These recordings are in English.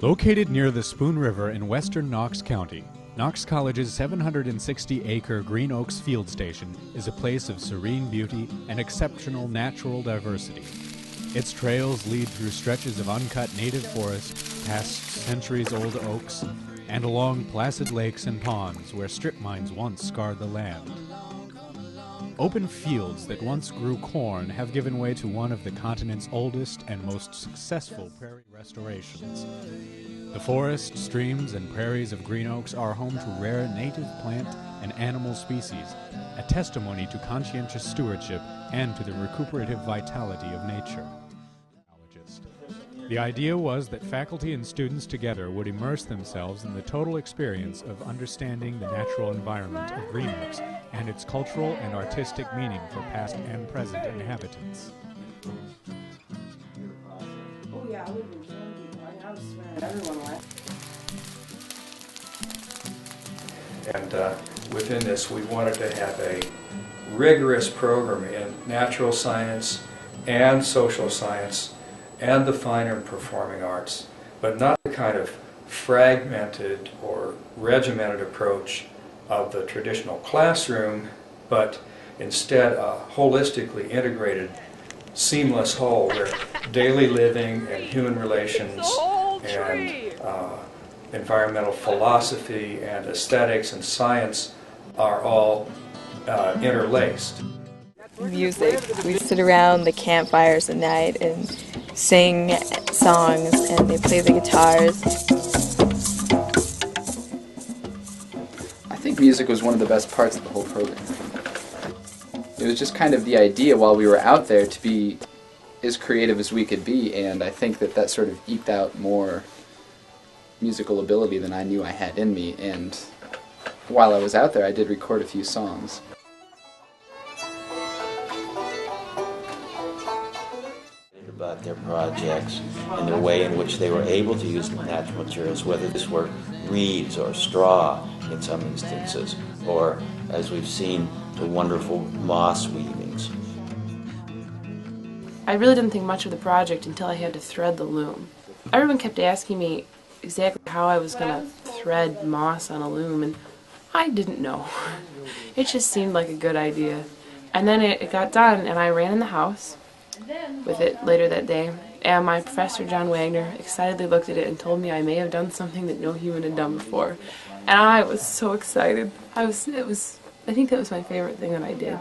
Located near the Spoon River in western Knox County, Knox College's 760-acre Green Oaks Field Station is a place of serene beauty and exceptional natural diversity. Its trails lead through stretches of uncut native forest, past centuries-old oaks, and along placid lakes and ponds where strip mines once scarred the land. Open fields that once grew corn have given way to one of the continent's oldest and most successful prairie restorations. The forest, streams, and prairies of Green Oaks are home to rare native plant and animal species, a testimony to conscientious stewardship and to the recuperative vitality of nature. The idea was that faculty and students together would immerse themselves in the total experience of understanding the natural environment of Green Oaks and its cultural and artistic meaning for past and present inhabitants. Oh yeah, I lived in Candy. I was swearing everyone left. And within this, we wanted to have a rigorous program in natural science and social science and the fine and performing arts, but not the kind of fragmented or regimented approach of the traditional classroom, but instead a holistically integrated, seamless whole where daily living and human relations and environmental philosophy and aesthetics and science are all interlaced. Music. We sit around the campfires at night and sing songs, and they play the guitars. I think music was one of the best parts of the whole program. It was just kind of the idea while we were out there to be as creative as we could be, and I think that that sort of eked out more musical ability than I knew I had in me, and while I was out there I did record a few songs. About their projects and the way in which they were able to use natural materials, whether this were reeds or straw in some instances, or, as we've seen, the wonderful moss weavings. I really didn't think much of the project until I had to thread the loom. Everyone kept asking me exactly how I was going to thread moss on a loom, and I didn't know. It just seemed like a good idea. And then it got done, and I ran in the house with it later that day, and my professor, John Wagner, excitedly looked at it and told me I may have done something that no human had done before. And I was so excited. I think that was my favorite thing that I did.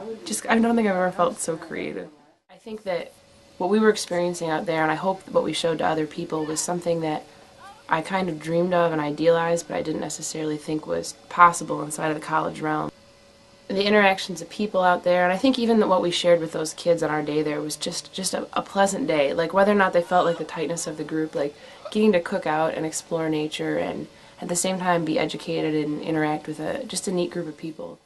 I don't think I've ever felt so creative. I think that what we were experiencing out there, and I hope what we showed to other people, was something that I kind of dreamed of and idealized, but I didn't necessarily think was possible inside of the college realm. The interactions of people out there, and I think even what we shared with those kids on our day there was just a pleasant day. Like, whether or not they felt like the tightness of the group, like getting to cook out and explore nature and at the same time be educated and interact with just a neat group of people.